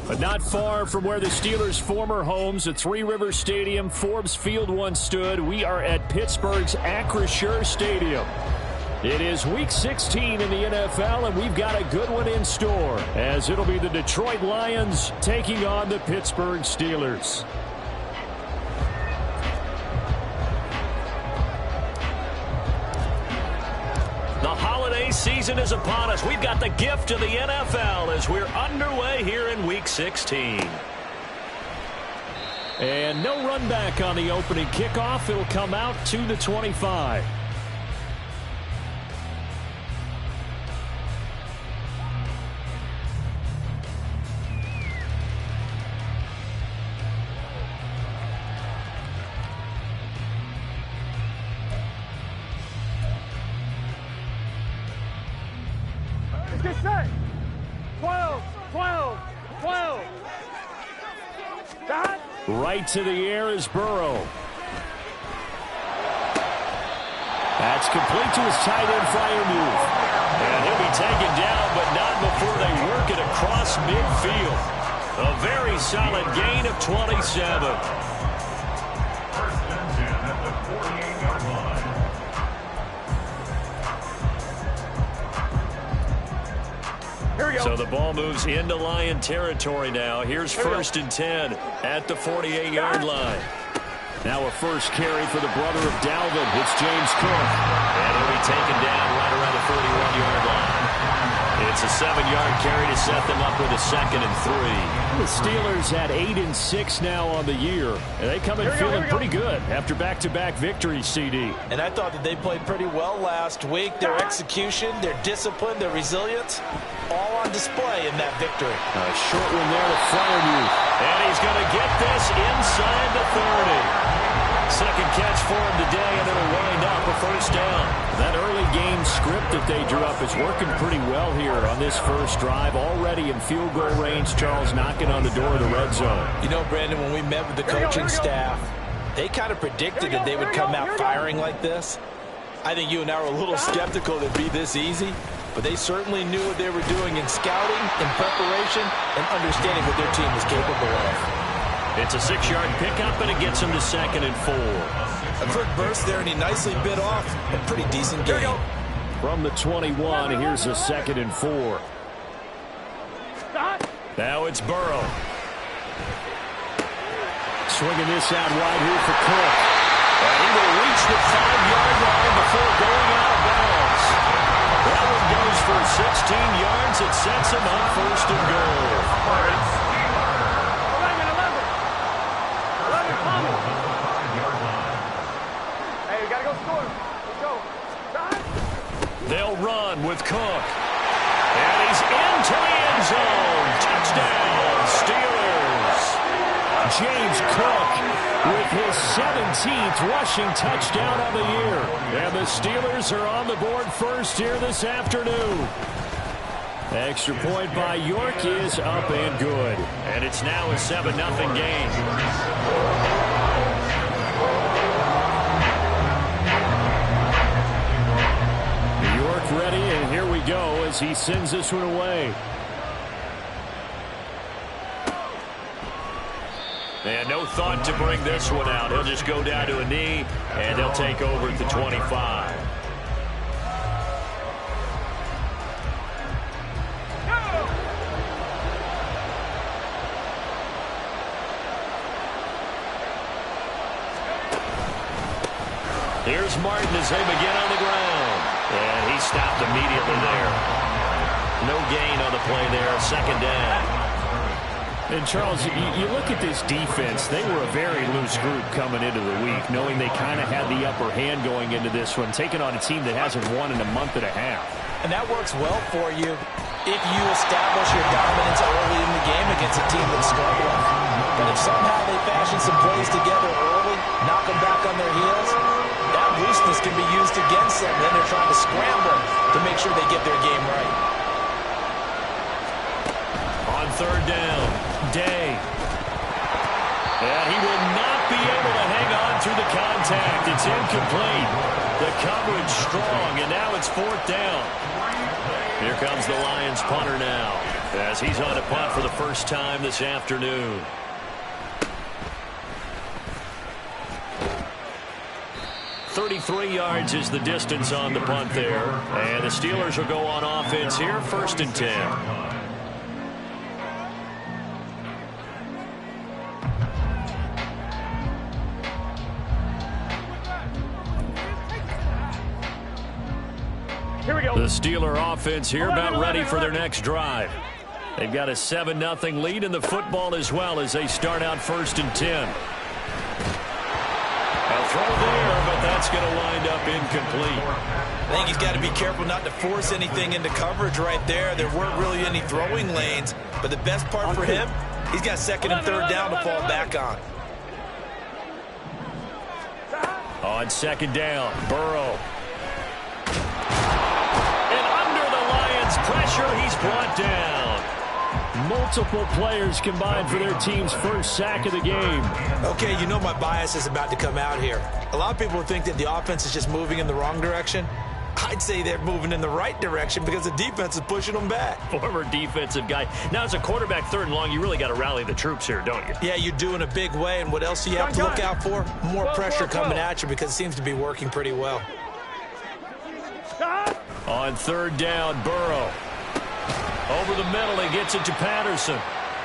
But not far from where the Steelers' former homes at Three Rivers Stadium, Forbes Field once stood, we are at Pittsburgh's Acrisure Stadium. It is Week 16 in the NFL, and we've got a good one in store, as it'll be the Detroit Lions taking on the Pittsburgh Steelers. The holiday season is upon us. We've got the gift of the NFL as we're underway here in Week 16. And no run back on the opening kickoff. It'll come out to the 25. Get set. 12, 12, 12. That. Right to the air is Burrow. That's complete to his tight end Freiermuth. And he'll be taken down, but not before they work it across midfield. A very solid gain of 27. So the ball moves into Lion territory now. Here's 1st and 10 at the 48-yard line. Now a first carry for the brother of Dalvin. It's James Cook. And he'll be taken down right around the 41-yard line. It's a 7-yard carry to set them up with a 2nd and 3. The Steelers at 8-6 now on the year. And they come in feeling pretty good after back-to-back victories, CD. And I thought that they played pretty well last week. Their execution, their discipline, their resilience, all on display in that victory. A short one there to Freiermuth. And he's going to get this inside the 30. Second catch for him today, and it'll wind up a first down. That early game script that they drew up is working pretty well here on this first drive. Already in field goal range, Charles knocking on the door of the red zone. You know, Brandon, when we met with the coaching staff, they kind of predicted that they would come out firing like this. I think you and I were a little skeptical that it'd be this easy, but they certainly knew what they were doing in scouting, in preparation, and understanding what their team was capable of. It's a 6-yard pickup, and it gets him to 2nd and 4. A quick burst there, and he nicely bit off a pretty decent gain. From the 21, here's a 2nd and 4. Now it's Burrow. Swinging this out wide here for Cook. And he will reach the 5-yard line before going out of bounds. That one goes for 16 yards. It sets him up 1st and goal. They'll run with Cook. And he's into the end zone. Touchdown, Steelers. James Cook with his 17th rushing touchdown of the year. And the Steelers are on the board first here this afternoon. Extra point by York is up and good. And it's now a 7-0 game. Ready, and here we go as he sends this one away. And no thought to bring this one out. He'll just go down to a knee, and they'll take over at the 25. Here's Martin as they begin on the ground. And he stopped immediately there. No gain on the play there. 2nd down. And, Charles, you look at this defense. They were a very loose group coming into the week, knowing they kind of had the upper hand going into this one, taking on a team that hasn't won in a month and a half. And that works well for you if you establish your dominance early in the game against a team that's struggling. But if somehow they fashion some plays together early, knock them back on their heels, that looseness can be used against them. Then they're trying to scramble to make sure they get their game right. On 3rd down, Day. And he will not be able to hang on through the contact. It's incomplete. The coverage strong, and now it's 4th down. Here comes the Lions punter now. as he's on a punt for the first time this afternoon. .33 yards is the distance on the punt there. And the Steelers will go on offense here, 1st and 10. Here we go. The Steeler offense here about ready for their next drive. They've got a 7-0 lead in the football as well as they start out 1st and 10. A throw there, but that's going to wind up incomplete. I think he's got to be careful not to force anything into coverage right there. There weren't really any throwing lanes, but the best part for him, he's got 2nd and 3rd down to fall back on. On 2nd down, Burrow. And under the Lions' pressure, he's brought down. Multiple players combined for their team's first sack of the game. Okay, you know my bias is about to come out here. A lot of people think that the offense is just moving in the wrong direction. I'd say they're moving in the right direction because the defense is pushing them back. Former defensive guy. Now, as a quarterback 3rd and long, you really got to rally the troops here, don't you? Yeah, you do in a big way. And what else do you have to look out for? More pressure coming at you because it seems to be working pretty well. On 3rd down, Burrow. Over the middle, he gets it to Patterson.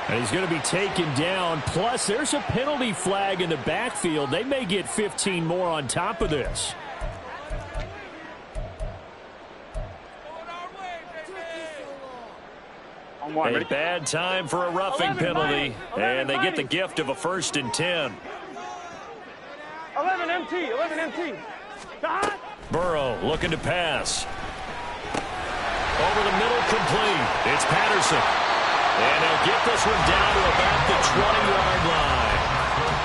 And he's going to be taken down. Plus, there's a penalty flag in the backfield. They may get 15 more on top of this. A bad time for a roughing penalty. And they get the gift of a 1st and 10. 11 MT, 11 MT. Burrow looking to pass. Over the middle, complete. It's Patterson. And they'll get this one down to about the 20-yard line.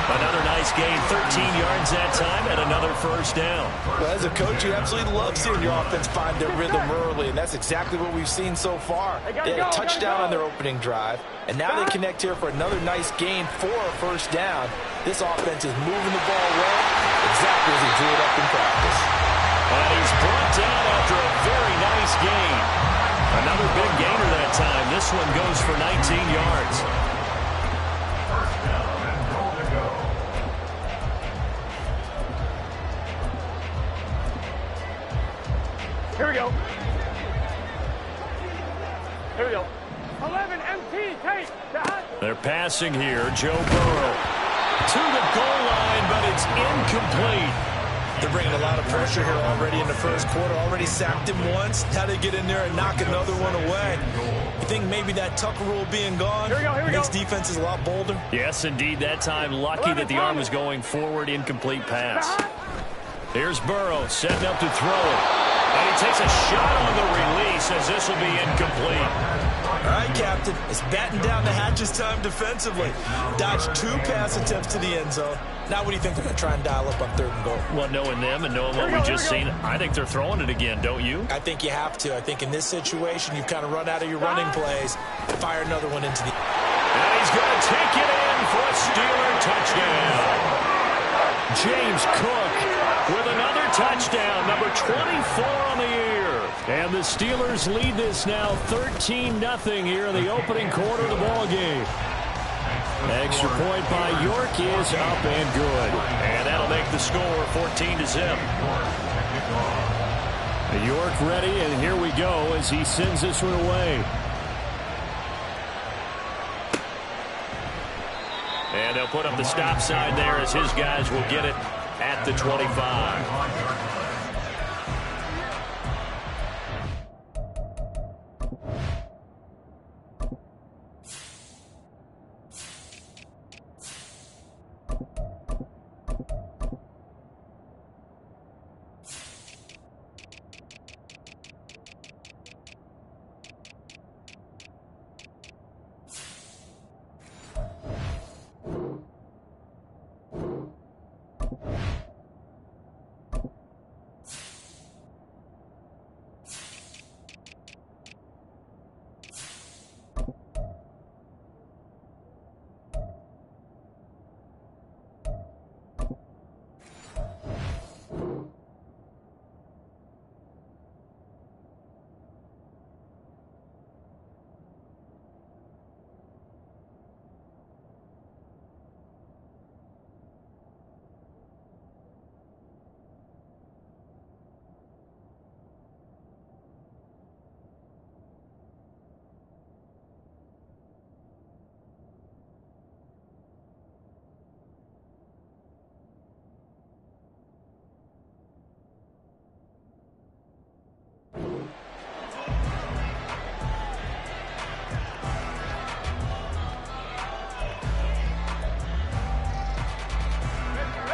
Another nice gain, 13 yards that time, and another 1st down. Well, as a coach, you absolutely love seeing your offense find their rhythm early, and that's exactly what we've seen so far. They had a touchdown on their opening drive, and now they connect here for another nice gain for a 1st down. This offense is moving the ball well, exactly as he drew it up in practice. And he's brought down after a very nice gain. Another big gainer that time. This one goes for 19 yards. Here we go. Here we go. 11 MT, take. They're passing here. Joe Burrow to the goal line, but it's incomplete. They're bringing a lot of pressure here already in the 1st quarter. Already sacked him once. How they get in there and knock another one away. You think maybe that Tucker rule being gone makes defenses a lot bolder? Yes, indeed. That time, lucky that the arm was going forward. Incomplete pass. Here's Burrow setting up to throw it. And he takes a shot on the release as this will be incomplete. All right, Captain. It's batten down the hatches time defensively. Dodged 2 pass attempts to the end zone. Now what do you think they're going to try and dial up on 3rd and goal? Well, knowing them and knowing what we just seen, I think they're throwing it again, don't you? I think you have to. I think in this situation, you've kind of run out of your running plays. Fire another one into the... And he's going to take it in for a Steeler touchdown. James Cook with another touchdown, number 24 on the year. And the Steelers lead this now 13-0 here in the opening quarter of the ballgame. Extra point by York is up and good. And that'll make the score 14-0. York ready, and here we go as he sends this one away. And they'll put up the stop sign there as his guys will get it at the 25.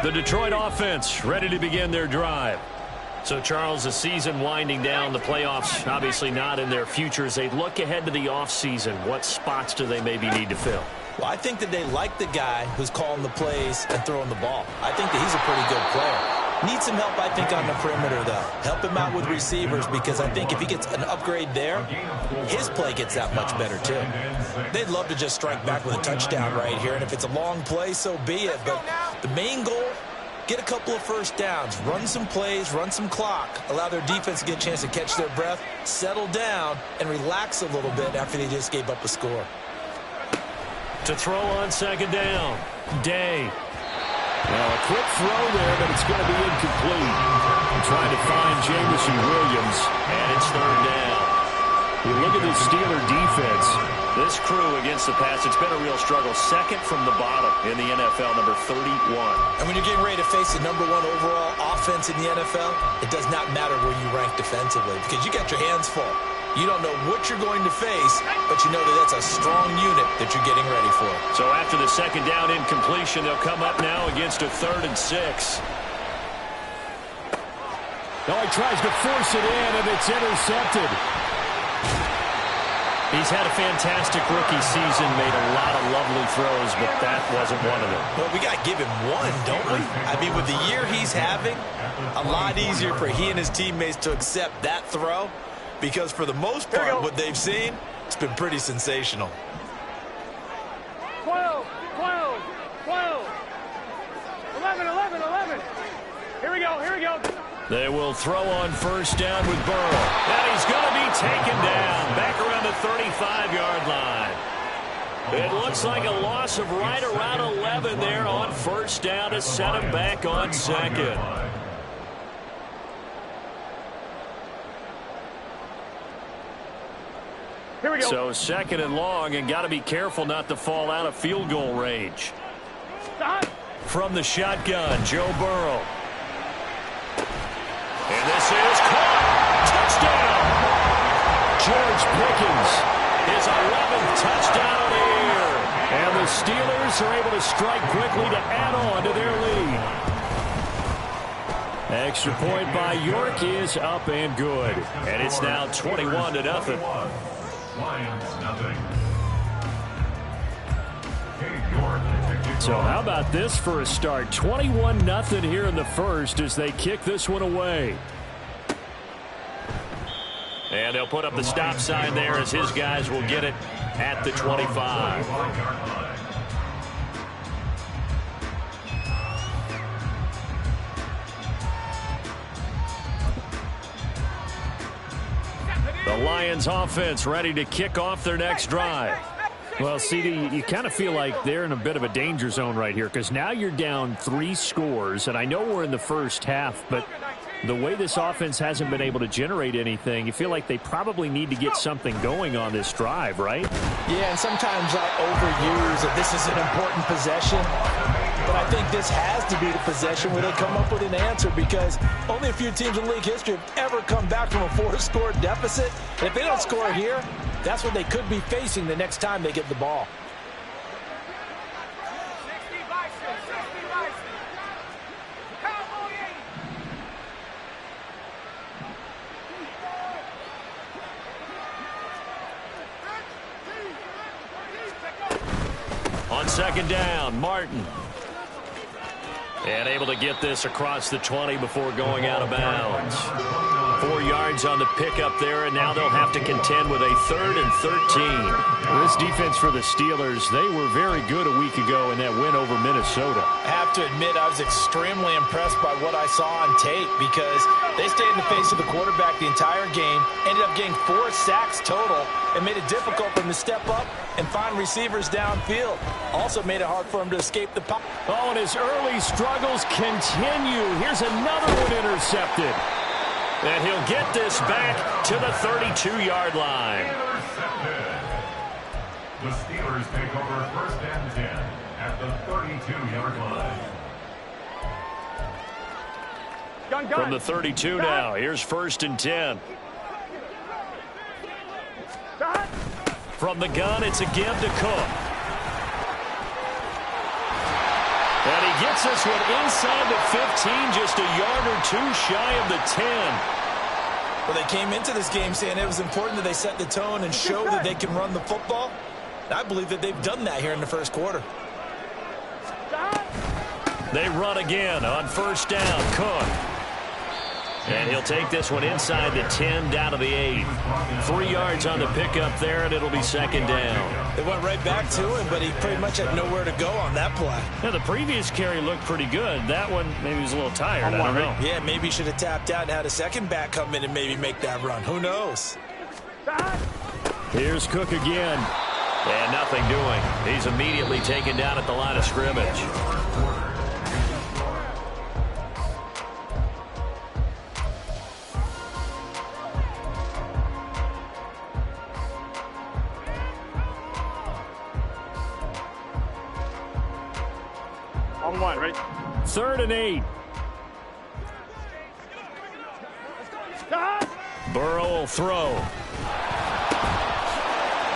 The Detroit offense ready to begin their drive. So, Charles, the season winding down, the playoffs obviously not in their future. As they look ahead to the offseason, what spots do they maybe need to fill? Well, I think that they like the guy who's calling the plays and throwing the ball. I think that he's a pretty good player. Needs some help, I think, on the perimeter, though. Help him out with receivers, because I think if he gets an upgrade there, his play gets that much better, too. They'd love to just strike back with a touchdown right here, and if it's a long play, so be it. But the main goal, get a couple of first downs, run some plays, run some clock, allow their defense to get a chance to catch their breath, settle down, and relax a little bit after they just gave up a score. To throw on second down, Day. Well, a quick throw there, but it's going to be incomplete. Trying to find Jameson Williams, and it's third down. You look at the Steeler defense. This crew against the pass, it's been a real struggle. Second from the bottom in the NFL, number 31. And when you're getting ready to face the #1 overall offense in the NFL, it does not matter where you rank defensively, because you got your hands full. You don't know what you're going to face, but you know that that's a strong unit that you're getting ready for. So after the second down incompletion, they'll come up now against a 3rd and 6. Now he tries to force it in, and it's intercepted. He's had a fantastic rookie season, made a lot of lovely throws, but that wasn't one of them. Well, we got to give him one, don't we? I mean, with the year he's having, a lot easier for he and his teammates to accept that throw, because for the most part, what they've seen, it's been pretty sensational. 12, 12, 12, 11, 11, 11. Here we go, here we go. They will throw on first down with Burrow. And he's going to be taken down back around the 35-yard line. It looks like a loss of right around 11 there on first down to set him back on second. Here we go. So second and long, and got to be careful not to fall out of field goal range. From the shotgun, Joe Burrow. And this is caught. Touchdown. George Pickens, his 11th touchdown of the year. And the Steelers are able to strike quickly to add on to their lead. Extra point by York is up and good. And it's now 21-0. Lions nothing. So how about this for a start? 21-0 here in the first as they kick this one away. And they'll put up the stop sign there as his guys will get it at the 25. The Lions offense ready to kick off their next drive. Well, CD, you kind of feel like they're in a bit of a danger zone right here, because now you're down 3 scores, and I know we're in the first half, but the way this offense hasn't been able to generate anything, you feel like they probably need to get something going on this drive, right? Yeah, and sometimes I overuse that this is an important possession, but I think this has to be the possession where they come up with an answer, because only a few teams in league history have ever come back from a 4-score deficit. And if they don't score here, that's what they could be facing the next time they get the ball. On second down, Martin. And able to get this across the 20 before going out of bounds. 4 yards on the pickup there, and now they'll have to contend with a 3rd and 13. This defense for the Steelers, they were very good a week ago in that win over Minnesota. I have to admit, I was extremely impressed by what I saw on tape, because they stayed in the face of the quarterback the entire game, ended up getting 4 sacks total, and made it difficult for them to step up and find receivers downfield. Also made it hard for him to escape the pocket. Oh, and his early struggles continue. Here's another one intercepted. And he'll get this back to the 32-yard line. The Steelers take over first and 10 at the 32-yard line. From the 32 now, here's first and 10. From the gun, it's a give to Cook. And he gets this one inside the 15, just a yard or two shy of the 10. Well, they came into this game saying it was important that they set the tone and show that they can run the football. I believe that they've done that here in the first quarter. They run again on first down. Cook. And he'll take this one inside the 10 down to the 8. 3 yards on the pickup there, and it'll be second down. They went right back to him, but he pretty much had nowhere to go on that play. Yeah, the previous carry looked pretty good. That one, maybe he was a little tired. I don't know. Yeah, maybe he should have tapped out and had a second back come in and maybe make that run. Who knows? Here's Cook again. And nothing doing. He's immediately taken down at the line of scrimmage. On one, ready? 3rd and 8. Burrow will throw.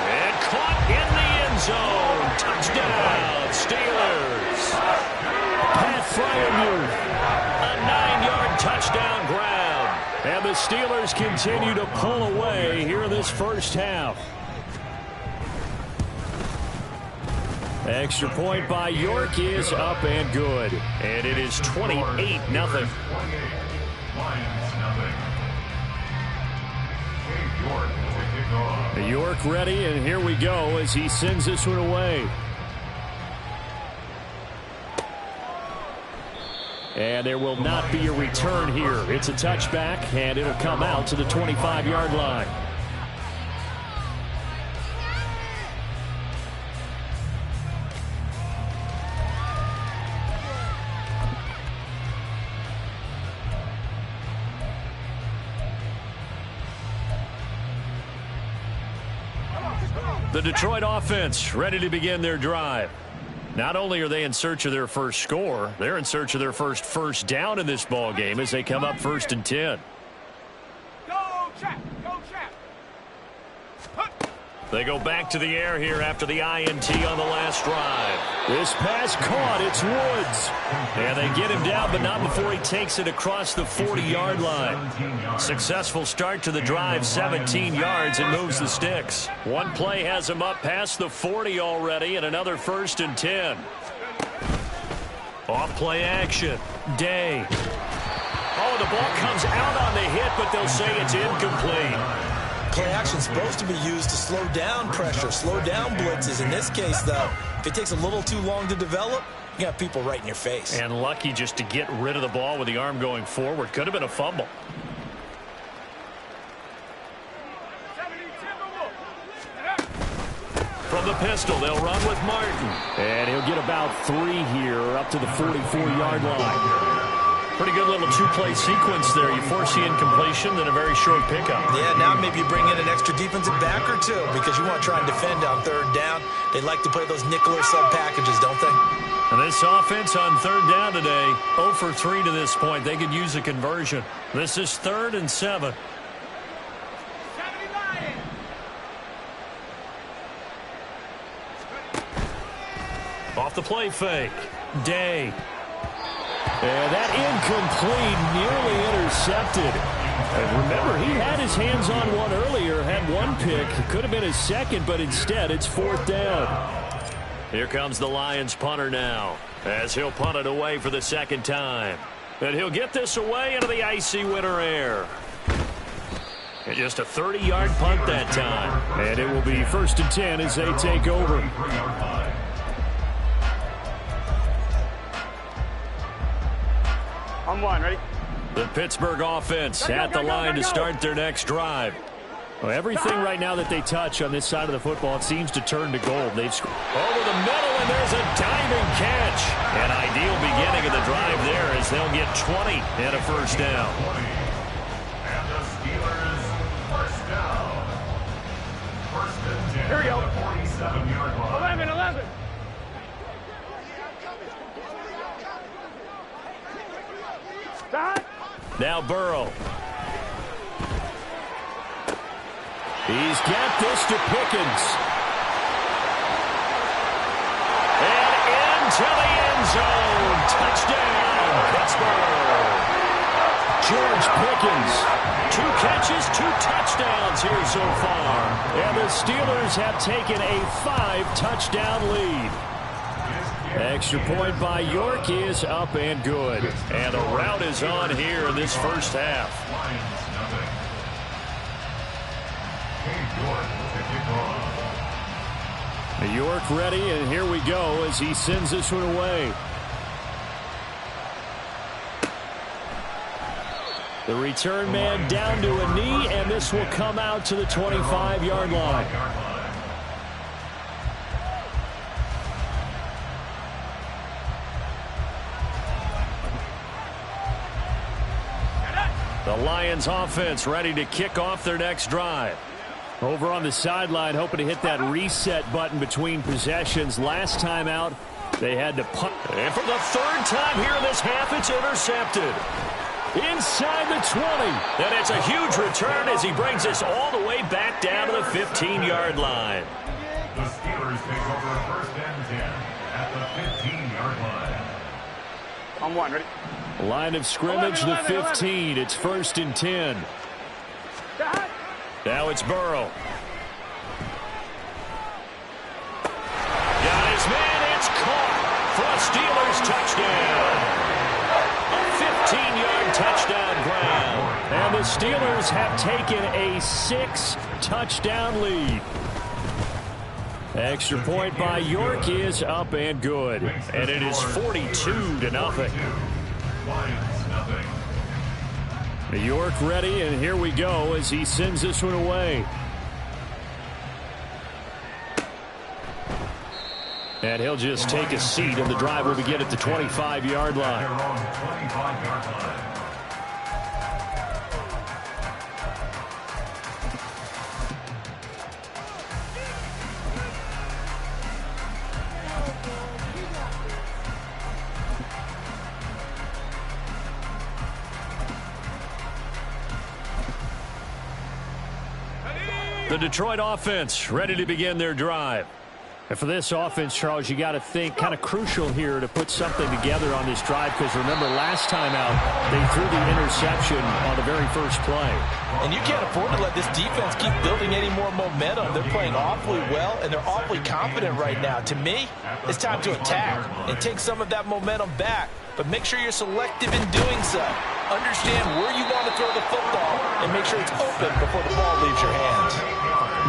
And caught in the end zone. Touchdown, Steelers. Pat Fryermuth. A 9-yard touchdown ground. And the Steelers continue to pull away here in this first half. Extra point by York is up and good. And it is 28-0. York ready, and here we go as he sends this one away. And there will not be a return here. It's a touchback, and it'll come out to the 25-yard line. The Detroit offense ready to begin their drive. Not only are they in search of their first score, they're in search of their first down in this ball game as they come up 1st and 10. Go, Chap! Go, Chap! They go back to the air here after the INT on the last drive. This pass caught. It's Woods. And they get him down, but not before he takes it across the 40-yard line. Successful start to the drive, 17 yards, and moves the sticks. One play has him up past the 40 already, and another 1st and 10. Off play action. Day. Oh, the ball comes out on the hit, but they'll say it's incomplete. Play action supposed to be used to slow down pressure, slow down blitzes. In this case, though, if it takes a little too long to develop, you got people right in your face. And lucky just to get rid of the ball with the arm going forward. Could have been a fumble. From the pistol, they'll run with Martin. And he'll get about 3 here up to the 44-yard line. Pretty good little two-play sequence there. You force the incompletion, then a very short pickup. Yeah, now maybe you bring in an extra defensive back or two because you want to try and defend on 3rd down. They like to play those nickel or sub packages, don't they? And this offense on 3rd down today, 0 for 3 to this point. They could use a conversion. This is 3rd and 7. Off the play fake. Day. And that incomplete, nearly intercepted. And remember, he had his hands on one earlier, had one pick. Could have been his second, but instead it's 4th down. Here comes the Lions punter now, as he'll punt it away for the 2nd time. And he'll get this away into the icy winter air. And just a 30-yard punt that time. And it will be 1st and 10 as they take over. On one, ready? The Pittsburgh offense at the line to start their next drive. Well, everything right now that they touch on this side of the football, it seems to turn to gold. They've scored over the middle, and there's a diving catch. An ideal beginning of the drive there as they'll get 20 and a 1st down. And the Steelers first down. 1st and 10. Here we go. 47-yard line. 11. Now Burrow. He's got this to Pickens. And into the end zone. Touchdown, Pittsburgh. George Pickens, 2 catches, 2 touchdowns here so far. And the Steelers have taken a 5-touchdown lead. Extra point by York is up and good. And the rout is on here in this first half. York ready, and here we go as he sends this one away. The return man down to a knee, and this will come out to the 25-yard line. The Lions offense ready to kick off their next drive. Over on the sideline, hoping to hit that reset button between possessions. Last time out, they had to punt. And for the 3rd time here in this half, it's intercepted. Inside the 20. And it's a huge return as he brings us all the way back down to the 15-yard line. The Steelers take over 1st and 10 at the 15-yard line. On 1, ready? Line of scrimmage, the 15. It's 1st and 10. Now it's Burrow. Got his man. It's caught for a Steelers touchdown. A 15-yard touchdown ground. And the Steelers have taken a 6-touchdown lead. Extra point by York is up and good. And it is 42-0. Lions, nothing. York ready, and here we go as he sends this one away. And he'll just take a seat, and the drive will begin at the 25-yard line. They're on the 25-yard line. The Detroit offense ready to begin their drive. And for this offense, Charles, you got to think kind of crucial here to put something together on this drive, because remember last time out they threw the interception on the very first play. And you can't afford to let this defense keep building any more momentum. They're playing awfully well, and they're awfully confident right now. To me, it's time to attack and take some of that momentum back. But make sure you're selective in doing so. Understand where you want to throw the football and make sure it's open before the ball leaves your hands.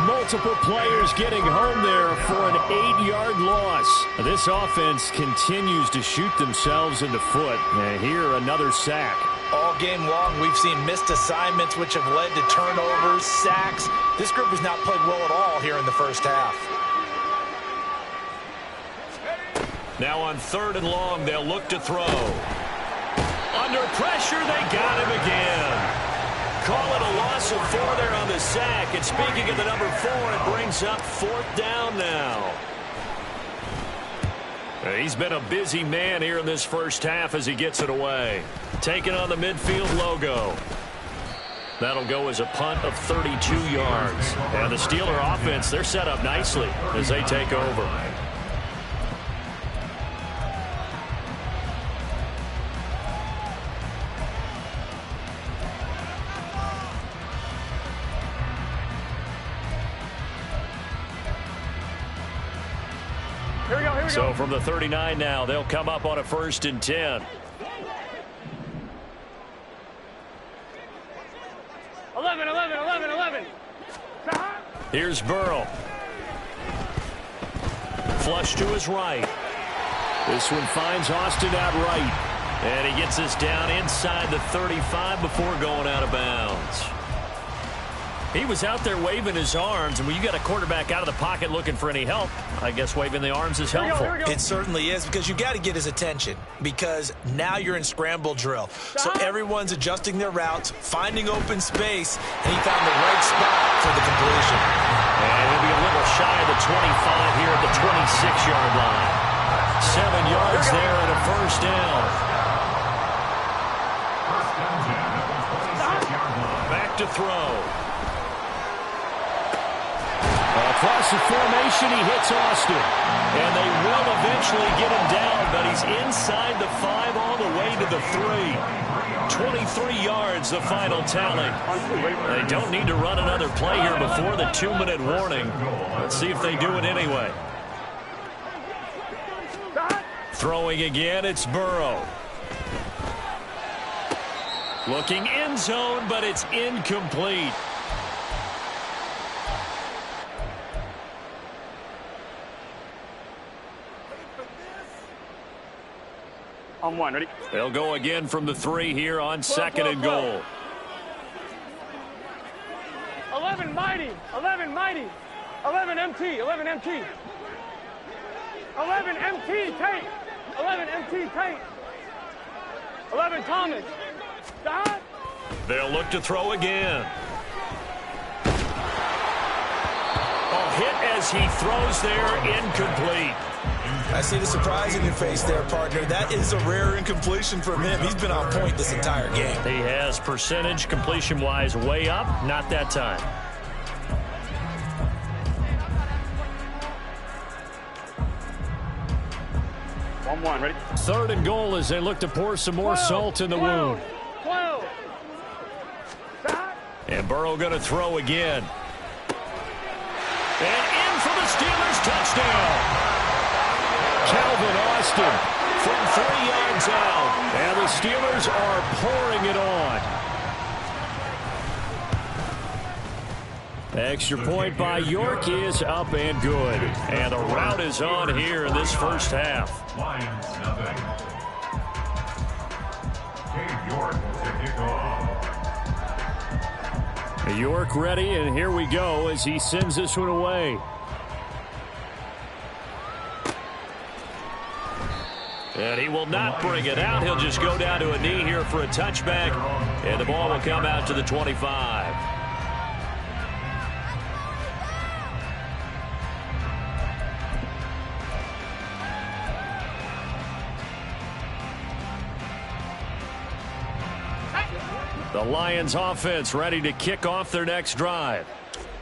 Multiple players getting home there for an 8-yard loss. This offense continues to shoot themselves in the foot. And here, another sack. All game long, we've seen missed assignments which have led to turnovers, sacks. This group has not played well at all here in the first half. Now on 3rd and long, they'll look to throw. Under pressure, they got him again. Call it a loss of 4 there on the sack. And speaking of the number 4, it brings up 4th down now. He's been a busy man here in this first half as he gets it away. Taking on the midfield logo. That'll go as a punt of 32 yards. And the Steeler offense, they're set up nicely as they take over. So from the 39 now, they'll come up on a 1st and 10. 11. Here's Burrow. Flush to his right. This one finds Austin out right. And he gets us down inside the 35 before going out of bounds. He was out there waving his arms, and when you got a quarterback out of the pocket looking for any help, I guess waving the arms is helpful. It certainly is, because you got to get his attention, because now you're in scramble drill. So everyone's adjusting their routes, finding open space, and he found the right spot for the completion. And he'll be a little shy of the 25 here at the 26-yard line. 7 yards there and a 1st down. Back to throw. Across the formation, he hits Austin. And they will eventually get him down, but he's inside the 5 all the way to the 3. 23 yards, the final tally. They don't need to run another play here before the 2-minute warning. Let's see if they do it anyway. Throwing again, it's Burrow. Looking end zone, but it's incomplete. On one, ready? They'll go again from the 3 here on 2nd and goal. 11 mighty, 11 mighty, 11 MT, 11 MT. 11 MT, Tate. 11 MT, Tate. 11 Thomas. Dot. They'll look to throw again. A hit as he throws there, incomplete. I see the surprise in your face there, partner. That is a rare incompletion from him. He's been on point this entire game. He has percentage completion-wise way up, not that time. One, ready? 3rd and goal as they look to pour some more salt in the wound. 12. And Burrow going to throw again. And in for the Steelers touchdown. Calvin Austin From 3 yards out. And the Steelers are pouring it on. Extra point by York is up and good. And the rout is on here in this first half. Lions nothing. Dave York to kick off. York ready, and here we go as he sends this one away. And he will not bring it out. He'll just go down to a knee here for a touchback. And the ball will come out to the 25. The Lions offense ready to kick off their next drive.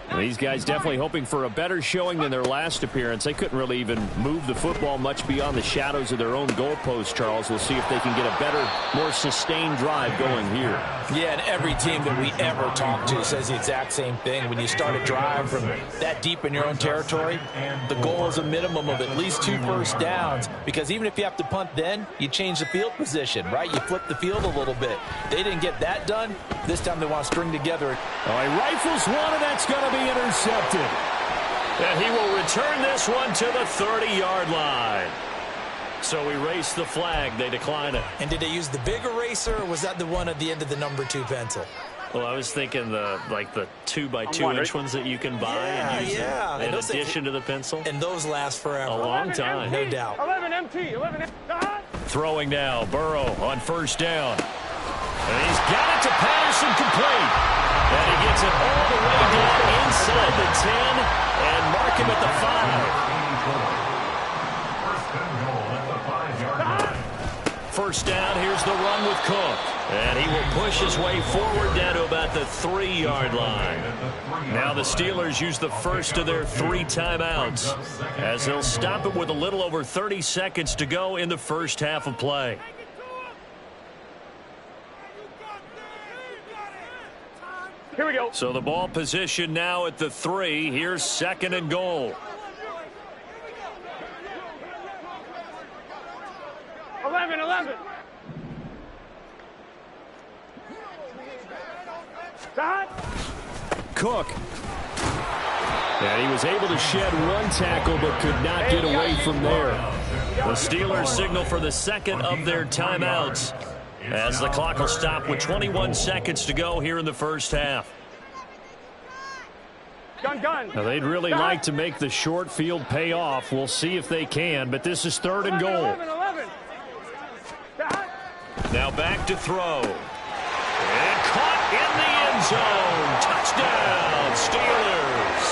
And these guys definitely hoping for a better showing than their last appearance. They couldn't really even move the football much beyond the shadows of their own goalpost, Charles. We'll see if they can get a better, more sustained drive going here. Yeah, and every team that we ever talk to says the exact same thing. When you start a drive from that deep in your own territory, the goal is a minimum of at least 2 first downs, because even if you have to punt then, you change the field position, right? You flip the field a little bit. They didn't get that done. This time they want to string together. All right, rifles one, and that's going to be intercepted. And he will return this one to the 30-yard line. So we race the flag. They decline it. And did they use the big eraser, or was that the one at the end of the number 2 pencil? Well, I was thinking the 2x2-inch ones that you can buy and use in addition to the pencil. And those last forever. A long time. No doubt. 11 MT, 11 MT. Throwing now, Burrow on first down. And he's got it to Patterson, complete. And he gets it all the way down inside the 10 and mark him at the 5. First down, here's the run with Cook. And he will push his way forward down to about the 3-yard line. Now the Steelers use the first of their 3 timeouts as they'll stop it with a little over 30 seconds to go in the first half of play. Here we go. So the ball position now at the 3. Here's 2nd and goal. 11. Cook. And he was able to shed 1 tackle but could not get away from there. The Steelers signal for the second of their timeouts as the clock will stop with 21 seconds to go here in the first half. Gun. Now, they'd really like to make the short field pay off. We'll see if they can, but this is 3rd and goal. 11. Now back to throw. And caught in the end zone. Touchdown, Steelers.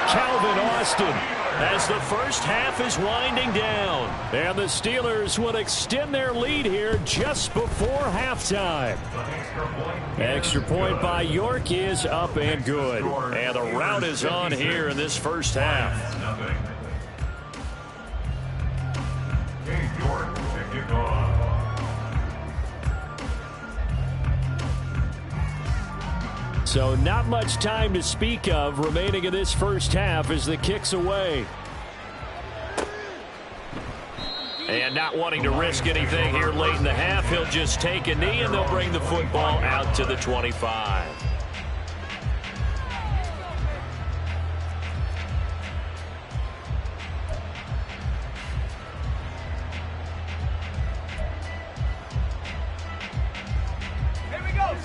Calvin Austin, as the first half is winding down. And the Steelers will extend their lead here just before halftime. Extra point by York is up and good. And the rout is on here in this first half. So not much time to speak of remaining in this first half as the kick's away. And not wanting to risk anything here late in the half, he'll just take a knee and they'll bring the football out to the 25.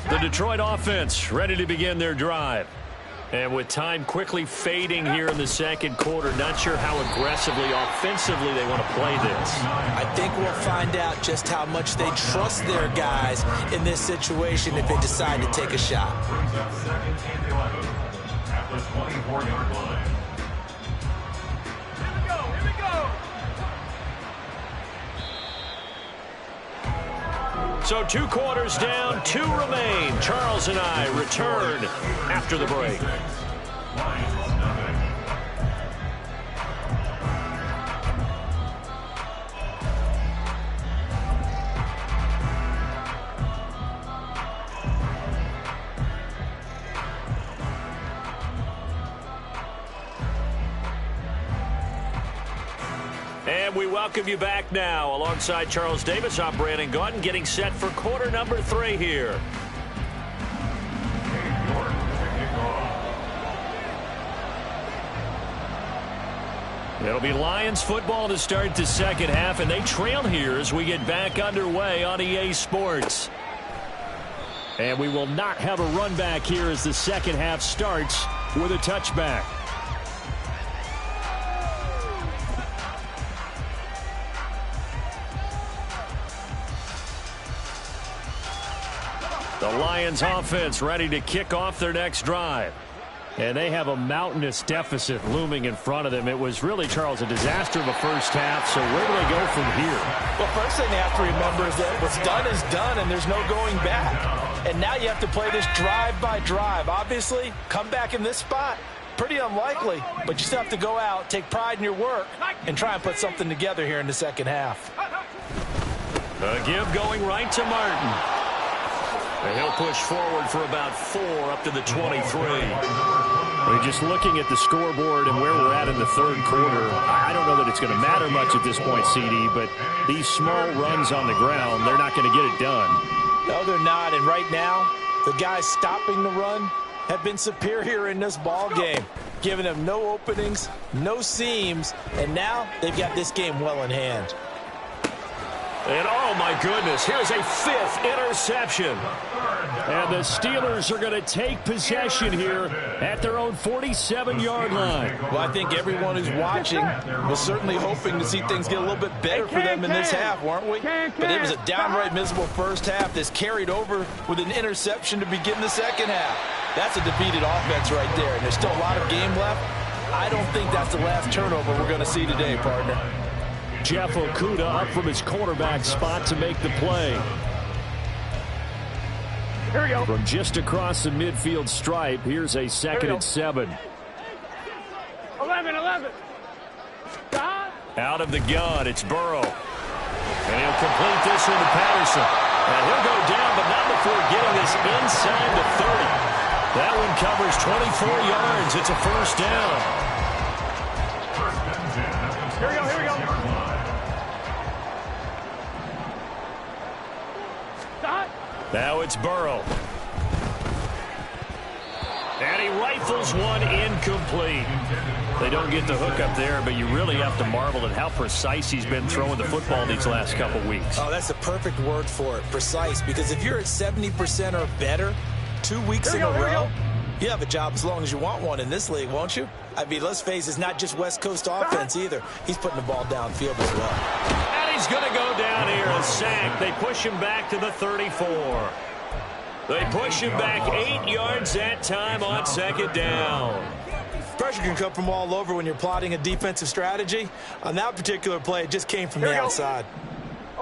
The Detroit offense ready to begin their drive. And with time quickly fading here in the second quarter, not sure how aggressively, offensively they want to play this. I think we'll find out just how much they trust their guys in this situation if they decide to take a shot. At the 24-yard line. Here we go. So 2 quarters down, 2 remain. Charles and I return after the break. And we welcome you back now. Alongside Charles Davis, I'm Brandon Gaudin, getting set for quarter number 3 here. It'll be Lions football to start the second half, and they trail here as we get back underway on EA Sports. And we will not have a run back here as the second half starts with a touchback. The Lions offense ready to kick off their next drive. And they have a mountainous deficit looming in front of them. It was really, Charles, a disaster of a first half. So where do they go from here? Well, first thing they have to remember is that what's done is done, and there's no going back. And now you have to play this drive by drive. Obviously, come back in this spot, pretty unlikely. But you still have to go out, take pride in your work, and try and put something together here in the second half. A give going right to Martin. And he'll push forward for about 4 up to the 23. We're just looking at the scoreboard and where we're at in the third quarter. I don't know that it's going to matter much at this point, CD, but these small runs on the ground, they're not going to get it done. No, they're not. And right now, the guys stopping the run have been superior in this ball game, giving them no openings, no seams, and now they've got this game well in hand. And oh my goodness, here's a 5th interception. And the Steelers are going to take possession here at their own 47-yard line. Well, I think everyone who's watching was certainly hoping to see things get a little bit better for them in this half, weren't we? But it was a downright miserable first half that's carried over with an interception to begin the second half. That's a defeated offense right there, and there's still a lot of game left. I don't think that's the last turnover we're going to see today, partner. Jeff Okudah up from his cornerback spot to make the play. Here we go. From just across the midfield stripe, here's a 2nd and 7. 11. Out of the gun, it's Burrow. And he'll complete this one to Patterson. And he'll go down, but not before getting this inside the 30. That one covers 24 yards. It's a first down. Here we go. Now it's Burrow. And he rifles one incomplete. They don't get the hook up there, but you really have to marvel at how precise he's been throwing the football these last couple weeks. Oh, that's the perfect word for it, precise, because if you're at 70% or better 2 weeks in a row, you have a job as long as you want one in this league, won't you? I mean, let's face it, it's not just West Coast offense either. He's putting the ball downfield as well. And he's going to go down here, a sack. They push him back to the 34. They push him back 8 yards that time on second down. pressure can come from all over when you're plotting a defensive strategy. On that particular play, it just came from the outside.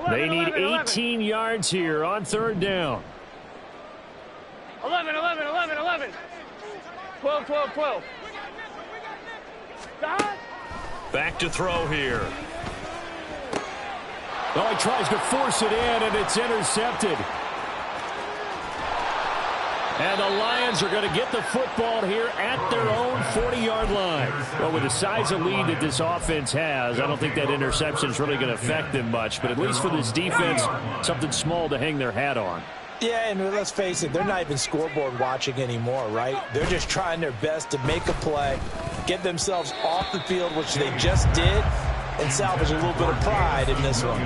They need 18 yards here on third down. 11, 11, 11, 11. 12, 12, 12. Back to throw here. Oh, he tries to force it in, and it's intercepted. And the Lions are going to get the football here at their own 40-yard line. Well, with the size of lead that this offense has, I don't think that interception is really going to affect them much. But at least for this defense, something small to hang their hat on. Yeah, and let's face it, they're not even scoreboard watching anymore, right? They're just trying their best to make a play, get themselves off the field, which they just did, and salvage a little bit of pride in this one.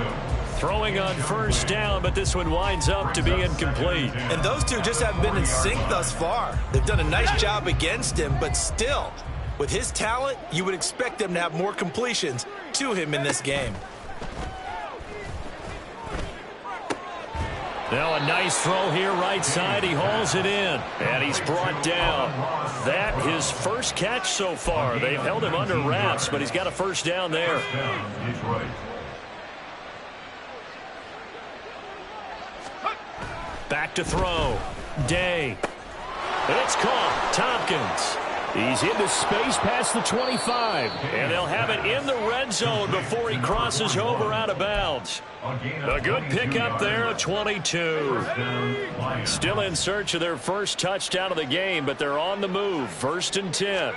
Throwing on first down, but this one winds up to be incomplete. And those two just haven't been in sync thus far. They've done a nice job against him, but still, with his talent, you would expect them to have more completions to him in this game. Now a nice throw here right side. He hauls it in, and he's brought down. That his first catch so far. They've held him under wraps, but he's got a first down there. Back to throw. Day. It's caught. Tompkins. He's into space past the 25. And they'll have it in the red zone before he crosses over out of bounds. A good pickup there, 22. Still in search of their first touchdown of the game, but they're on the move. 1st and 10.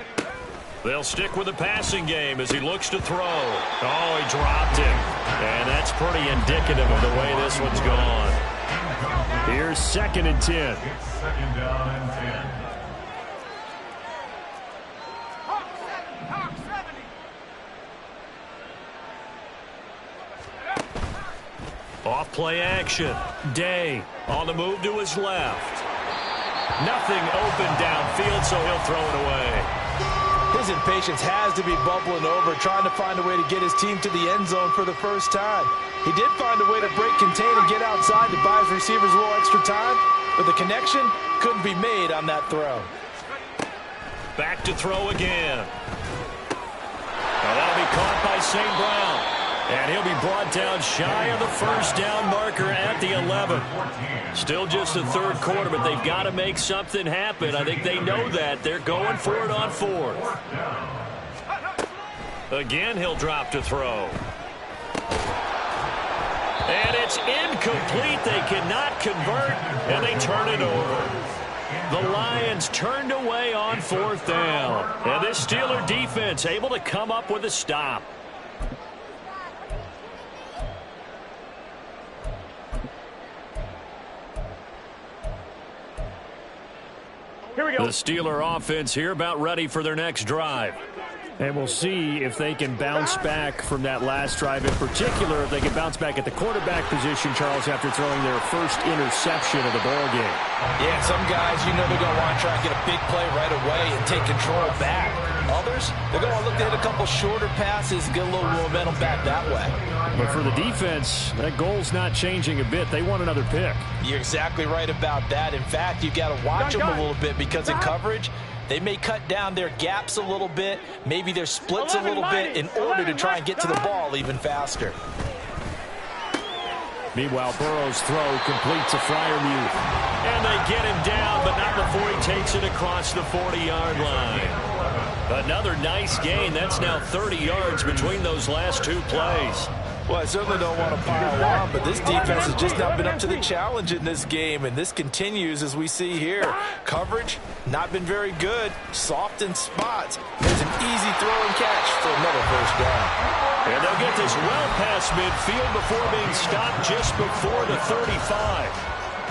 They'll stick with the passing game as he looks to throw. Oh, he dropped it. And that's pretty indicative of the way this one's gone. Here's 2nd and 10. It's 2nd down and 10. Off play action. Day on the move to his left. Nothing open downfield, so he'll throw it away. His impatience has to be bubbling over, trying to find a way to get his team to the end zone for the first time. He did find a way to break contain and get outside to buy his receivers a little extra time, but the connection couldn't be made on that throw. Back to throw again. Now that'll be caught by St. Brown. And he'll be brought down shy of the first down marker at the 11. Still just the third quarter, but they've got to make something happen. I think they know that. They're going for it on 4th. Again, he'll drop to throw. And it's incomplete. They cannot convert, and they turn it over. The Lions turned away on 4th down. And this Steeler defense able to come up with a stop. Here we go. The Steeler offense here about ready for their next drive. And we'll see if they can bounce back from that last drive. In particular, if they can bounce back at the quarterback position, Charles, after throwing their first interception of the ballgame. Yeah, some guys, you know they're going to want to try and get a big play right away and take control back. Others, they're going to look to hit a couple shorter passes and get a little momentum back that way. But for the defense, that goal's not changing a bit. They want another pick. You're exactly right about that. In fact, you've got to watch them a little bit because in coverage, they may cut down their gaps a little bit, maybe their splits a little bit in order to try and get to the ball even faster. Meanwhile, Burrow's throw completes a Freiermuth. And they get him down, but not before he takes it across the 40-yard line. Another nice gain. That's now 30 yards between those last two plays. Well, I certainly don't want to pile on, but this defense has just not been up to the challenge in this game, and this continues as we see here. Coverage, not been very good. Soft in spots. There's an easy throw and catch for another first down. And they'll get this well past midfield before being stopped just before the 35.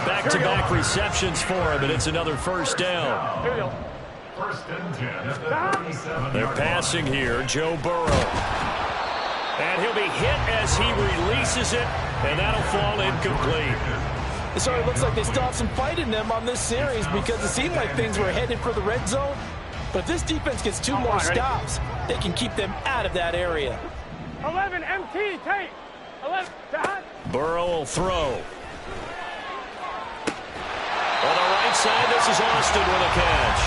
Back-to-back receptions for him, and it's another first down. Here we go. 1st and 10 at the 37. They're passing here, Joe Burrow. And he'll be hit as he releases it, and that'll fall incomplete. It sort of looks like they still have some fight in them on this series because it seemed like things were headed for the red zone. But if this defense gets two more stops, they can keep them out of that area. 11 MT, take. 11, Dad. Burrow will throw. On the right side, this is Austin with a catch.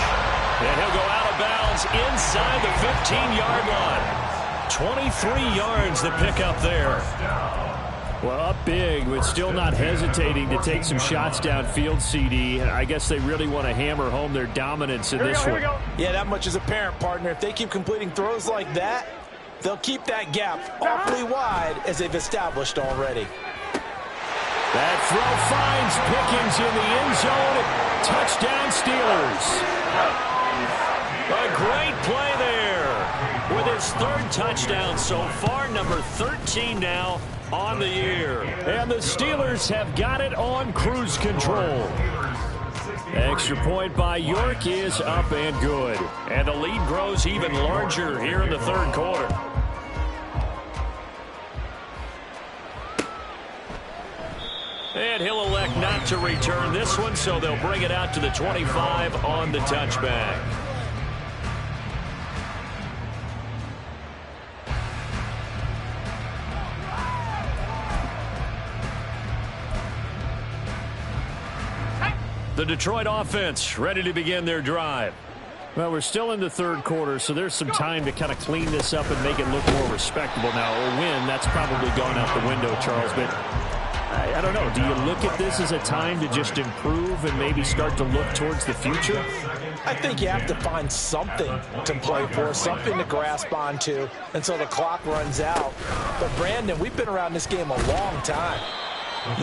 And he'll go out of bounds inside the 15-yard line. 23 yards to pick up there. Well, up big, but still not hesitating to take some shots downfield, CD. I guess they really want to hammer home their dominance in this one. Yeah, that much is apparent, partner. If they keep completing throws like that, they'll keep that gap awfully wide as they've established already. That throw finds Pickens in the end zone. Touchdown, Steelers. A great play there. With his third touchdown so far, number 13 now on the year. And the Steelers have got it on cruise control. Extra point by York is up and good. And the lead grows even larger here in the third quarter. And he'll elect not to return this one, so they'll bring it out to the 25 on the touchback. The Detroit offense ready to begin their drive. Well, we're still in the third quarter, so there's some time to kind of clean this up and make it look more respectable. Now, a win, that's probably gone out the window, Charles, but I don't know. Do you look at this as a time to just improve and maybe start to look towards the future? I think you have to find something to play for, something to grasp onto until the clock runs out. But, Brandon, we've been around this game a long time.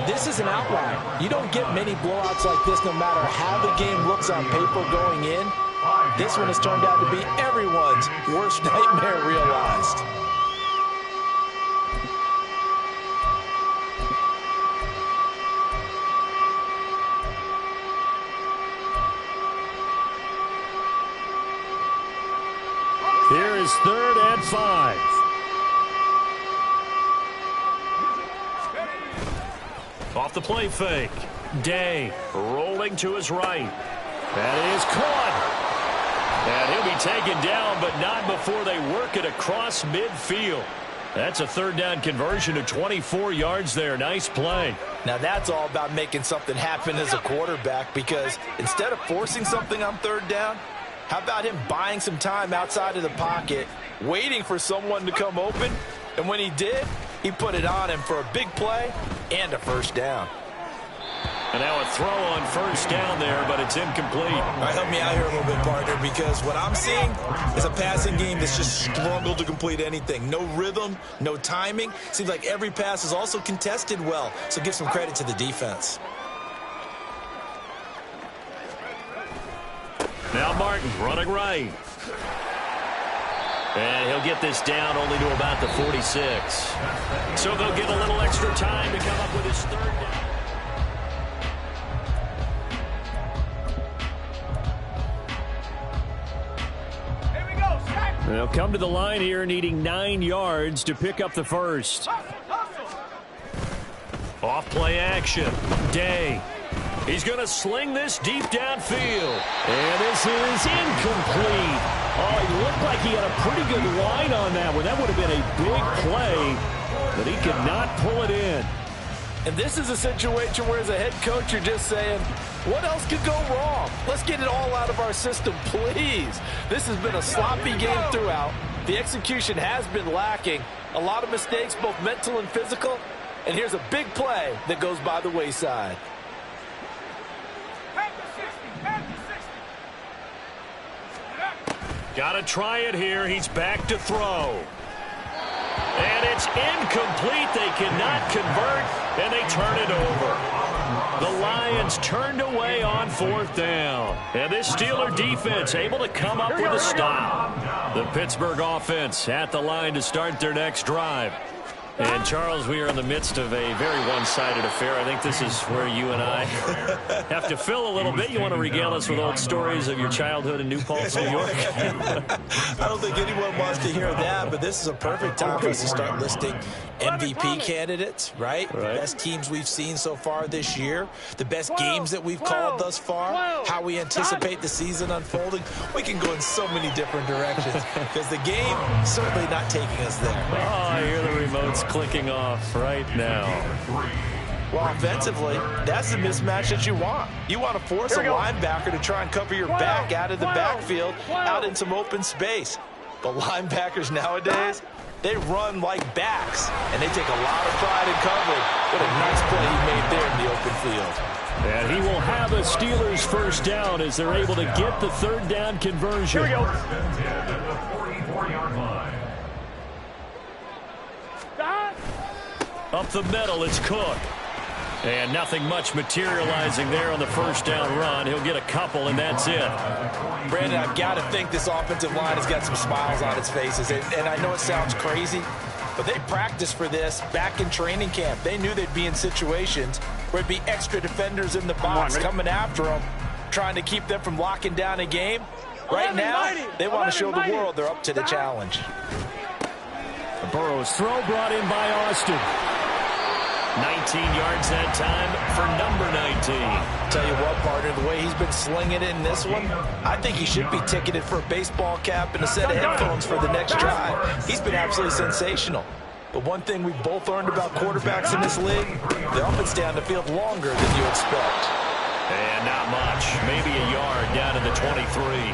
This is an outlier. You don't get many blowouts like this no matter how the game looks on paper going in. This one has turned out to be everyone's worst nightmare realized. Here is 3rd and 5. Off the play fake. Day rolling to his right. That is caught. And he'll be taken down, but not before they work it across midfield. That's a 3rd down conversion of 24 yards there. Nice play. Now that's all about making something happen as a quarterback, because instead of forcing something on 3rd down, how about him buying some time outside of the pocket, waiting for someone to come open, and when he did, he put it on him for a big play and a 1st down. And now a throw on 1st down there, but it's incomplete. All right, help me out here a little bit, partner, because what I'm seeing is a passing game that's just struggled to complete anything. No rhythm, no timing. Seems like every pass is also contested well, so give some credit to the defense. Now Martin running right. And he'll get this down only to about the 46. So they'll get a little extra time to come up with his 3rd down. They'll come to the line here needing 9 yards to pick up the 1st. Off play action. Day. He's going to sling this deep downfield. And this is incomplete. Oh, he looked like he had a pretty good line on that one. That would have been a big play, but he could not pull it in. And this is a situation where as a head coach you're just saying, what else could go wrong? Let's get it all out of our system, please. This has been a sloppy game throughout. The execution has been lacking. A lot of mistakes, both mental and physical. And here's a big play that goes by the wayside. Got to try it here. He's back to throw. And it's incomplete. They cannot convert, and they turn it over. The Lions turned away on 4th down. And this Steeler defense able to come up with a stop. The Pittsburgh offense at the line to start their next drive. And, Charles, we are in the midst of a very one-sided affair. I think this is where you and I have to fill a little bit. You want to regale us with old stories of your childhood in New Paltz, New York? I don't think anyone wants to hear that, but this is a perfect time for us to start listing MVP candidates, right? The best teams we've seen so far this year, the best games that we've called thus far, how we anticipate the season unfolding. We can go in so many different directions because the game is certainly not taking us there. Oh, I hear the remotes clicking off right now. Well, offensively, that's the mismatch that you want. You want to force a linebacker to try and cover your back out of the backfield, out in some open space. The linebackers nowadays, they run like backs, and they take a lot of pride in covering. What a nice play he made there in the open field. And he will have a Steelers first down as they're able to get the third down conversion. Here we go. At the 44-yard line. Up the middle, it's Cook. And nothing much materializing there on the first down run. He'll get a couple, and that's it. Brandon, I've got to think this offensive line has got some smiles on its faces. And I know it sounds crazy, but they practiced for this back in training camp. They knew they'd be in situations where it'd be extra defenders in the box coming after them, trying to keep them from locking down a game. Right now, they want to show the world they're up to the challenge. Burrow's throw brought in by Austin. 19 yards that time for number 19. Tell you what, partner, the way he's been slinging it in this one, I think he should be ticketed for a baseball cap and a set of headphones for the next drive. He's been absolutely sensational. But one thing we've both learned about quarterbacks in this league, they often stay on the field longer than you expect. And not much. Maybe a yard down to the 23.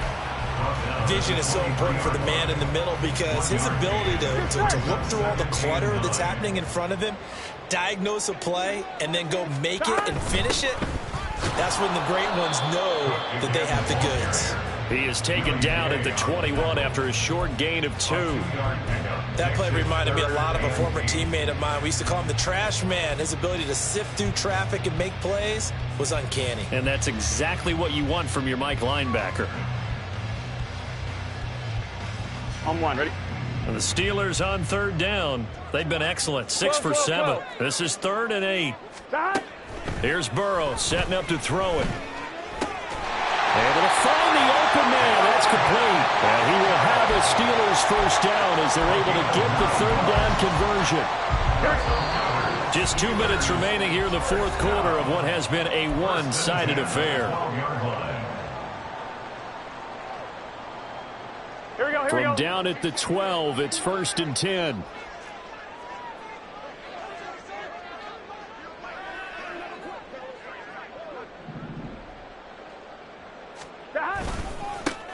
Vision is so important for the man in the middle because his ability to look through all the clutter that's happening in front of him, diagnose a play, and then go make it and finish it, that's when the great ones know that they have the goods. He is taken down at the 21 after a short gain of 2. That play reminded me a lot of a former teammate of mine. We used to call him the trash man. His ability to sift through traffic and make plays was uncanny. And that's exactly what you want from your Mike linebacker. On one, ready? And the Steelers on third down. They've been excellent, 6 for 7. This is 3rd and 8. Here's Burrow setting up to throw it. Able to find the open man. That's complete. And he will have a Steelers first down as they're able to get the third down conversion. Just 2 minutes remaining here in the fourth quarter of what has been a one-sided affair. Here we go, From down at the 12, it's 1st and 10.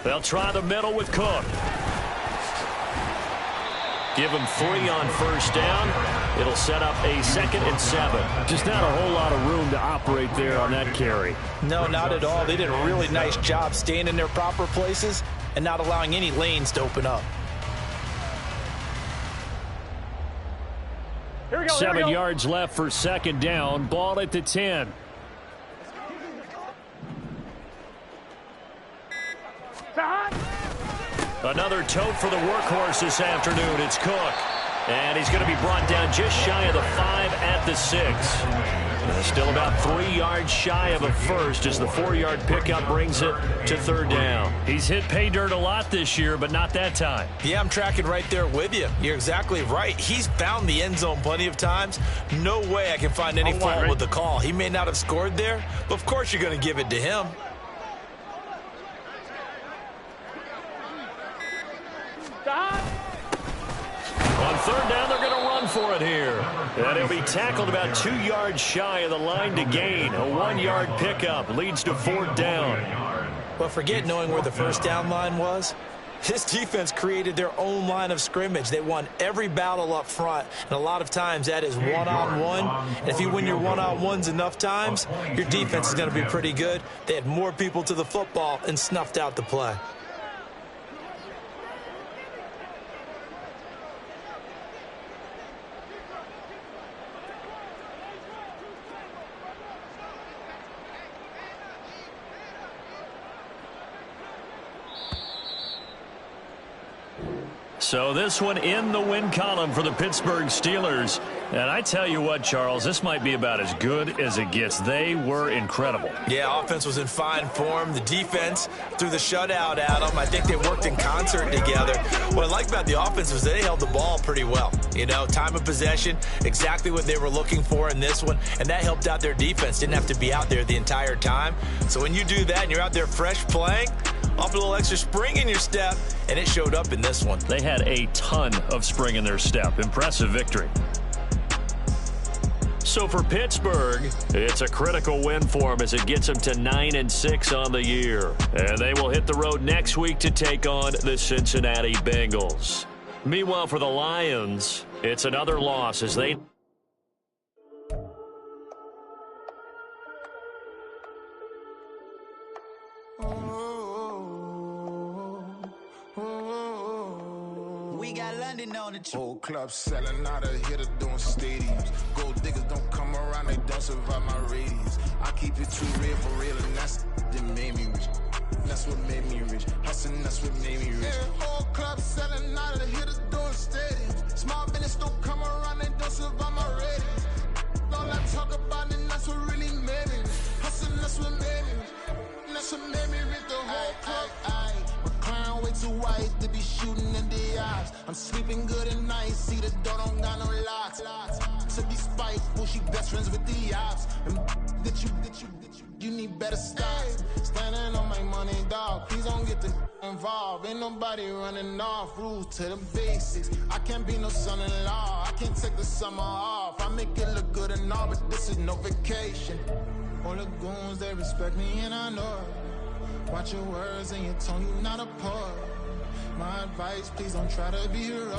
They'll try the middle with Cook. Give him 3 on first down. It'll set up a 2nd and 7. Just not a whole lot of room to operate there on that carry. No, not at all. They did a really nice job staying in their proper places and not allowing any lanes to open up. Here we go, 7 yards left for 2nd down. Ball at the 10. Another tote for the workhorse this afternoon. It's Cook. And he's going to be brought down just shy of the 5 at the 6. Still about 3 yards shy of a first as the 4-yard pickup brings it to 3rd down. He's hit pay dirt a lot this year, but not that time. Yeah, I'm tracking right there with you. You're exactly right. He's found the end zone plenty of times. No way I can find any fault with the call. He may not have scored there, but of course you're going to give it to him. On 3rd down, they're going to run for it here. And he'll be tackled about 2 yards shy of the line to gain. A 1-yard pickup leads to 4th down. But forget knowing where the first down line was. This defense created their own line of scrimmage. They won every battle up front, and a lot of times that is one-on-one. And if you win your one-on-ones enough times, your defense is going to be pretty good. They had more people to the football and snuffed out the play. So this one in the win column for the Pittsburgh Steelers. And I tell you what, Charles, this might be about as good as it gets. They were incredible. Yeah, offense was in fine form. The defense threw the shutout at them. I think they worked in concert together. What I like about the offense was they held the ball pretty well. You know, time of possession, exactly what they were looking for in this one. And that helped out their defense. Didn't have to be out there the entire time. So when you do that and you're out there fresh playing, off a little extra spring in your step, and it showed up in this one. They had a ton of spring in their step. Impressive victory. So for Pittsburgh, it's a critical win for them as it gets them to 9-6 on the year. And they will hit the road next week to take on the Cincinnati Bengals. Meanwhile, for the Lions, it's another loss as they... We got London on the whole club selling out of hitter doing stadiums. Gold diggers don't come around, they don't survive my radius. I keep it too real for real, and that's that made me rich. That's what made me rich. Hustling, that's what made me rich. Yeah, whole club selling out of hitters doing stadiums. Small business don't come around, they don't survive my radius. All I talk about it, that's what really made me rich. Hustling, that's what made me rich. That's what made me rich. The whole club. McLaren way too white to be shooting in the eyes. I'm sleeping good at night, see the door don't got no locks. To be spiteful, she best friends with the ops. And that you need better stop. Standing on my money, dog. Please don't get the involved. Ain't nobody running off. Rules to the basics. I can't be no son-in-law. I can't take the summer off. I make it look good and all, but this is no vacation. All the goons, they respect me and I know it. Watch your words and your tone, you not a poet. My advice, please don't try to be heroic.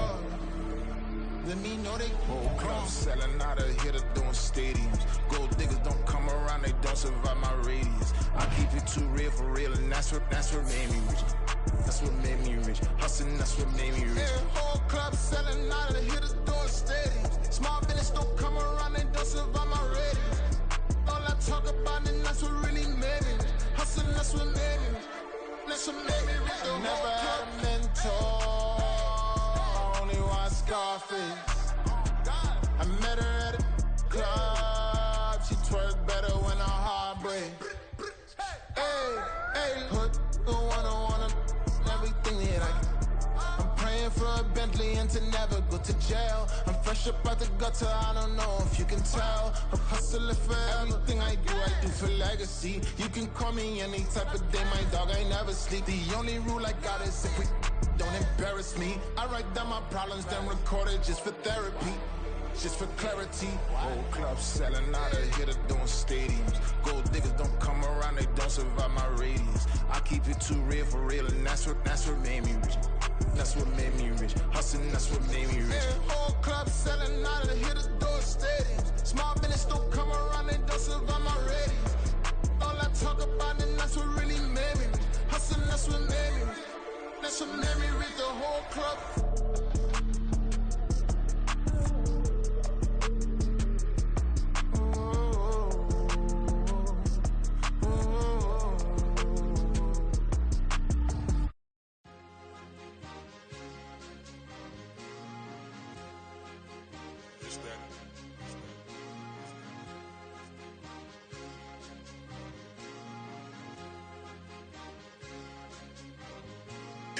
Let me know they whole club selling out of hitter doing stadiums. Gold diggers don't come around, they don't survive my radius. I keep it too real for real, and that's what made me rich. That's what made me rich. Hustling, that's what made me rich. Yeah, whole club selling out of hitters doing stadiums. Small business don't come around, they don't survive my radius. All I talk about it, that's what really made me rich. Hustling, that's what made me rich. That's what made me rich. I never had a mentor. I only watch Scarface. I met her at a club. She twerk better when her heart breaks. Hey, put the one-on-one everything that I'm praying for a Bentley and to never go to jail. I'm fresh up out the gutter, I don't know if you can tell. I'm hustling for everything I do for legacy. You can call me any type of day, my dog, I never sleep. The only rule I got is if we don't embarrass me. I write down my problems, then record it just for therapy. Just for clarity. Whole club selling out of hitter doing stadiums. Gold diggers don't come around, they don't survive my radius. I keep it too real for real, and that's what made me rich. That's what made me rich. Hustling, that's what made me rich. Yeah, whole club selling out of hitters doing stadiums. Small business don't come around, they don't survive my radius. All I talk about it, that's what really made me rich. Hustling, that's what made me rich. That's what made me rich. The whole club.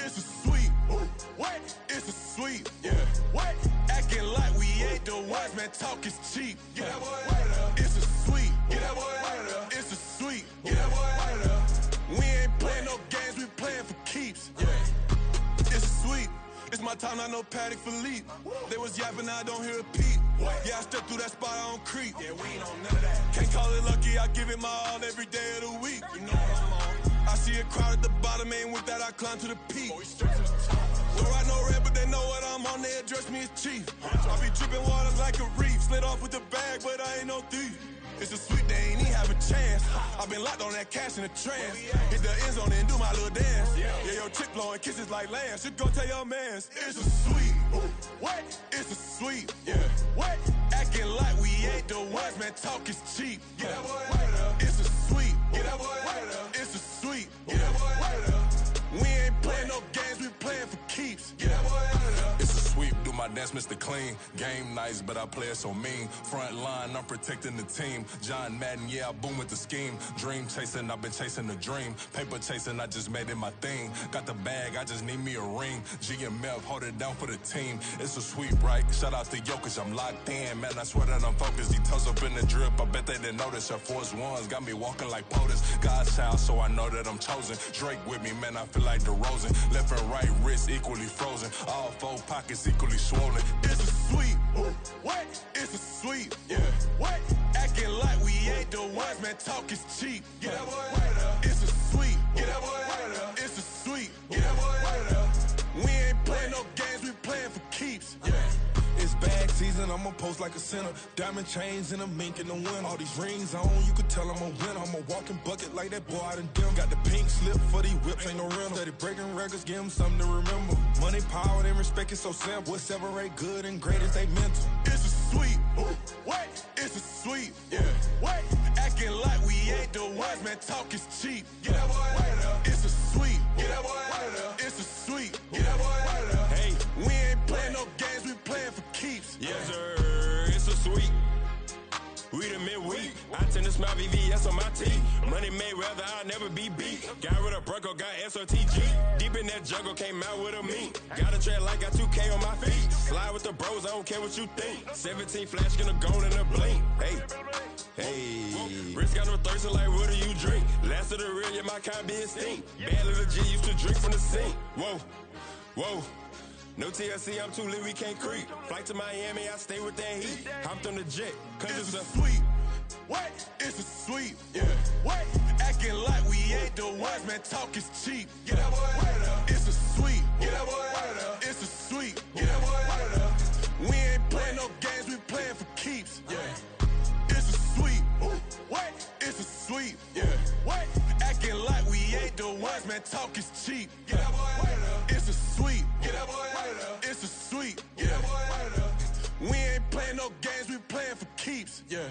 It's a sweet, what? It's a sweet, yeah. What? Acting like we ain't the ones, man. Talk is cheap. Get that boy out of there. It's a sweet, get that boy out of there. It's a sweet, get that boy out of there. We ain't playing no games, we playing for keeps. Yeah. It's sweet. It's my time, not no Paddock Philippe. They was yapping, I don't hear a peep. Yeah, I step through that spot, I don't creep. Yeah, we ain't on none of that. Can't call it lucky, I give it my all every day of the week. You know what I'm on. I see a crowd at the bottom, and with that I climb to the peak. Don't ride no red, but they know what I'm on, they address me as chief. I be dripping water like a reef, slid off with the bag, but I ain't no thief. It's a sweet, they ain't even have a chance. I been locked on that cash in a trance. Hit the end zone and do my little dance. Yeah, your chick blowing kisses like lambs. You go tell your mans. It's a sweet. What? It's a sweet. Yeah. What? Acting like we ain't the ones, man. Talk is cheap. Get that boy out of there. It's a sweet. Get that boy out of there. It's a sweet. Get that boy out of there. We ain't playing no games, we playing for keeps. Get that boy out of there. It's a sweep, do my dance, Mr. Clean. Game nice, but I play it so mean. Front line, I'm protecting the team. John Madden, yeah, I boom with the scheme. Dream chasing, I've been chasing the dream. Paper chasing, I just made it my thing. Got the bag, I just need me a ring. GMF, hold it down for the team. It's a sweep, right? Shout out to Jokic, I'm locked in. Man, I swear that I'm focused. These toes up in the drip, I bet they didn't notice. Air Force Ones got me walking like POTUS. God's child, so I know that I'm chosen. Drake with me, man, I feel like DeRozan. Left and right wrist equally frozen. All four pockets equally swollen. It's a sweet. What? It's a sweet. Yeah. What? season, I'ma post like a sinner. Diamond chains and a mink in the wind. All these rings on, you could tell I'm a winner. I'm a walking bucket like that boy out in Denver. Got the pink slip for these whips, ain't no rental. Steady breaking records, give them something to remember. Money, power, and respect is so simple. What separate good and great is they mental. It's a sweet, what? It's a sweet, yeah. What? Acting like we ain't the ones, man, talk is cheap. Get that boy out of there. It's a sweet, get that boy out of there. It's a sweet, get that boy out of there. Hey, we ain't playing no games, we playing for keeps. Yes, sir, it's a sweet. We the midweek. I tend to smile VVS on my teeth. Money made rather I'll never be beat. Got rid of Bronco, got SOTG. Deep in that jungle, came out with a meat. Got a tread like got 2K on my feet. Slide with the bros, I don't care what you think. 17 flash gonna go in a blink. Hey, Rich got no thirsting like what do you drink? Last of the real, yeah, my kind be a stink. Bad little G used to drink from the sink. Whoa. No TLC, I'm too lit, we can't creep. Flight to Miami, I stay with that heat. Hopped on the jet, cause it's a sweet. What? It's a sweet. Yeah. What? Acting like we ain't the ones, man, talk is cheap. Get that boy out of there. It's a sweet. Get that boy out of there. It's a sweet. Get that boy out of there. We ain't playing no games, we playing for keeps. Yeah. It's a sweet. What? It's a sweet. Yeah. What? Acting like we ain't the ones, man, talk is cheap. Get that boy out of there. It's a sweet. Get that boy out of there. It's a sweet. Get that boy out of there. We ain't playing no games, we playing for keeps. Yeah.